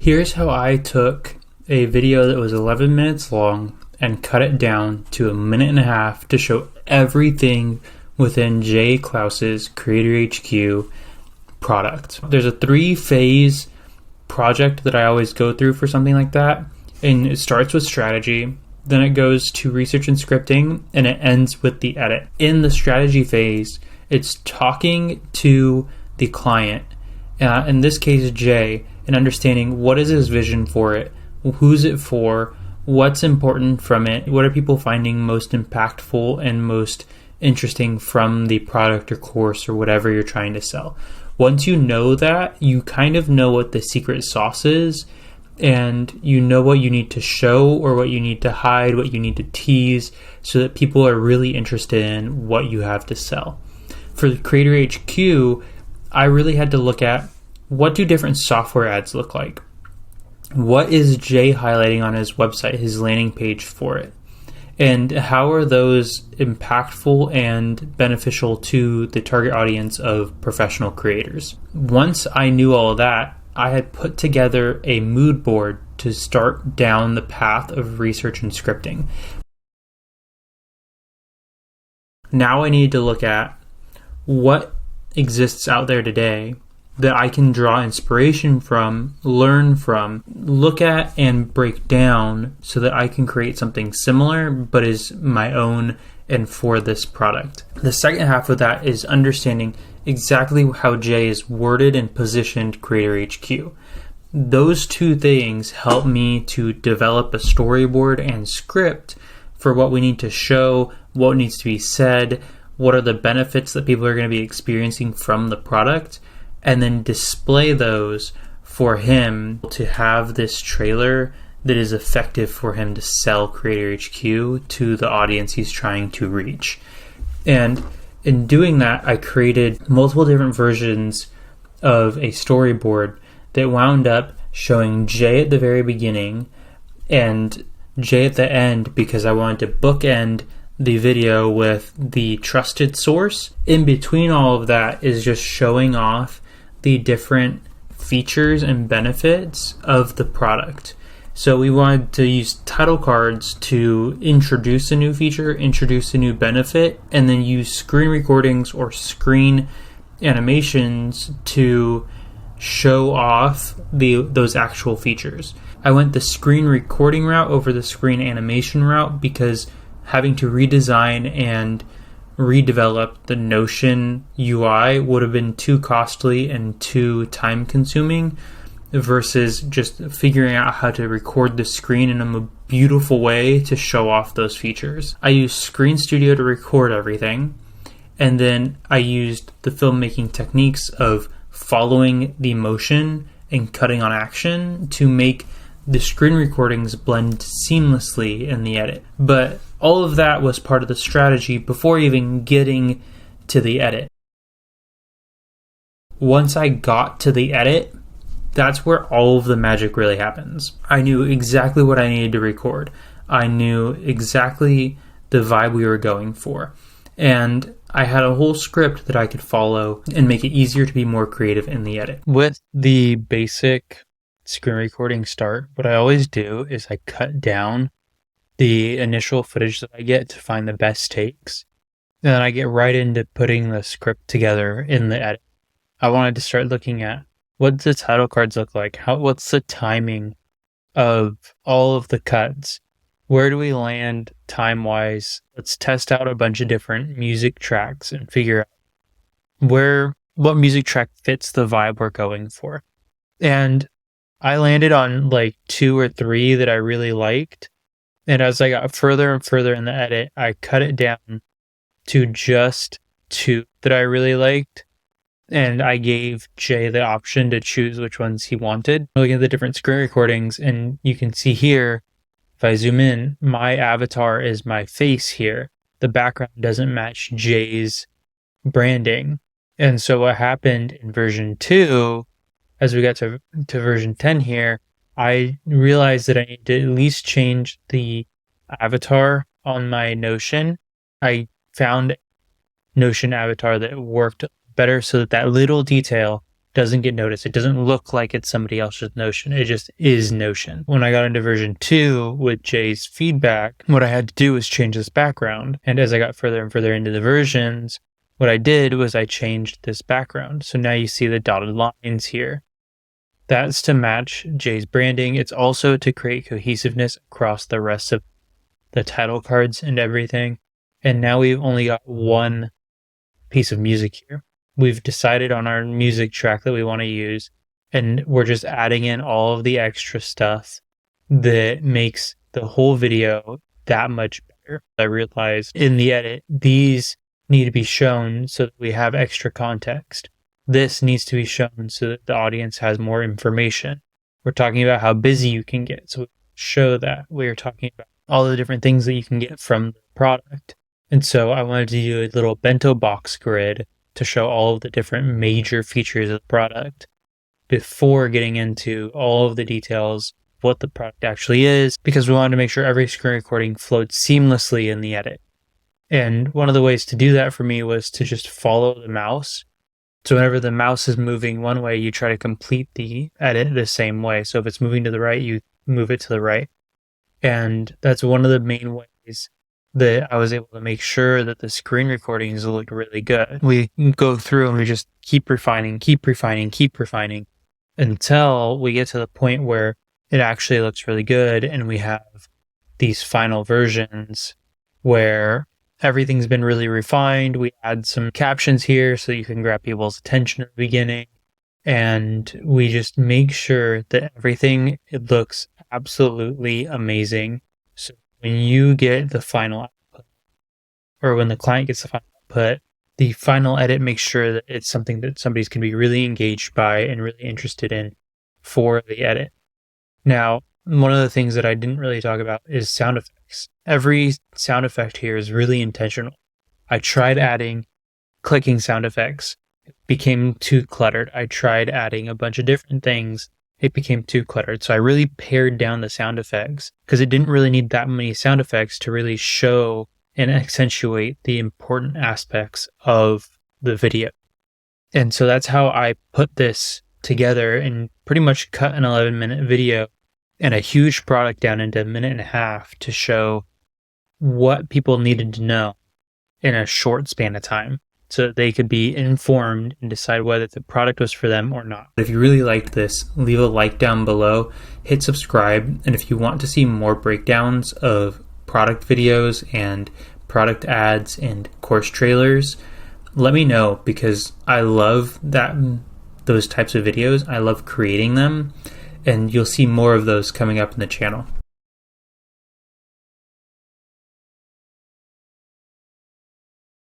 Here's how I took a video that was 11 minutes long and cut it down to 1.5 minutes to show everything within Jay Klaus's CreatorHQ product. There's a 3-phase project that I always go through for something like that, and it starts with strategy, then it goes to research and scripting, and it ends with the edit. In the strategy phase, it's talking to the client, in this case Jay, and understanding what is his vision for it, who's it for, what's important from it, what are people finding most impactful and most interesting from the product or course or whatever you're trying to sell. Once you know that, you kind of know what the secret sauce is, and you know what you need to show or what you need to hide, what you need to tease, so that people are really interested in what you have to sell. For the CreatorHQ, I really had to look at, what do different software ads look like? What is Jay highlighting on his website, his landing page for it? And how are those impactful and beneficial to the target audience of professional creators? Once I knew all of that, I had put together a mood board to start down the path of research and scripting. Now I need to look at what exists out there today that I can draw inspiration from, learn from, look at and break down so that I can create something similar but is my own and for this product. The second half of that is understanding exactly how Jay is worded and positioned CreatorHQ. Those two things help me to develop a storyboard and script for what we need to show, what needs to be said, what are the benefits that people are going to be experiencing from the product, and then display those for him to have this trailer that is effective for him to sell CreatorHQ to the audience he's trying to reach. And in doing that, I created multiple different versions of a storyboard that wound up showing Jay at the very beginning and Jay at the end, because I wanted to bookend the video with the trusted source. In between all of that is just showing off the different features and benefits of the product. So we wanted to use title cards to introduce a new feature, introduce a new benefit, and then use screen recordings or screen animations to show off those actual features. I went the screen recording route over the screen animation route because having to redesign and redevelop the Notion UI would have been too costly and too time consuming versus just figuring out how to record the screen in a beautiful way to show off those features. I used Screen Studio to record everything, and then I used the filmmaking techniques of following the motion and cutting on action to make the screen recordings blend seamlessly in the edit. But all of that was part of the strategy before even getting to the edit. Once I got to the edit, that's where all of the magic really happens. I knew exactly what I needed to record. I knew exactly the vibe we were going for. And I had a whole script that I could follow and make it easier to be more creative in the edit. With the basic screen recording start, what I always do is I cut down the initial footage that I get to find the best takes. And then I get right into putting the script together in the edit. I wanted to start looking at what the title cards look like, what's the timing of all of the cuts, where do we land time-wise. Let's test out a bunch of different music tracks and figure out what music track fits the vibe we're going for. And I landed on like 2 or 3 that I really liked. And as I got further and further in the edit, I cut it down to just 2 that I really liked. And I gave Jay the option to choose which ones he wanted. Looking at the different screen recordings, and you can see here, if I zoom in, my avatar is my face here. The background doesn't match Jay's branding. And so what happened in version 2, as we got to version 10 here, I realized that I need to at least change the avatar on my Notion. I found Notion avatar that worked better so that little detail doesn't get noticed. It doesn't look like it's somebody else's Notion. It just is Notion. When I got into version 2 with Jay's feedback, what I had to do was change this background. And as I got further and further into the versions, what I did was I changed this background. So now you see the dotted lines here. That's to match Jay's branding. It's also to create cohesiveness across the rest of the title cards and everything. And now we've only got one piece of music here. We've decided on our music track that we want to use, and we're just adding in all of the extra stuff that makes the whole video that much better. I realized in the edit, these need to be shown so that we have extra context. This needs to be shown so that the audience has more information. We're talking about how busy you can get, so we show that. We're talking about all the different things that you can get from the product. And so I wanted to do a little bento box grid to show all of the different major features of the product before getting into all of the details of what the product actually is, because we wanted to make sure every screen recording flowed seamlessly in the edit. And one of the ways to do that for me was to just follow the mouse. So whenever the mouse is moving one way, you try to complete the edit the same way. So if it's moving to the right, you move it to the right. And that's one of the main ways that I was able to make sure that the screen recordings look really good. We go through and we just keep refining until we get to the point where it actually looks really good and we have these final versions where everything's been really refined. We add some captions here so you can grab people's attention at the beginning. And we just make sure that everything, it looks absolutely amazing. So when you get the final output, or when the client gets the final output, the final edit makes sure that it's something that somebody's going to be really engaged by and really interested in for the edit. Now, one of the things that I didn't really talk about is sound effects. Every sound effect here is really intentional. I tried adding clicking sound effects. It became too cluttered. I tried adding a bunch of different things. It became too cluttered. So I really pared down the sound effects because it didn't really need that many sound effects to really show and accentuate the important aspects of the video. And so that's how I put this together and pretty much cut an 11-minute video and a huge product down into a minute and a half to show what people needed to know in a short span of time so that they could be informed and decide whether the product was for them or not. If you really liked this, leave a like down below, hit subscribe, and if you want to see more breakdowns of product videos and product ads and course trailers, let me know, because I love those types of videos. I love creating them, and you'll see more of those coming up in the channel.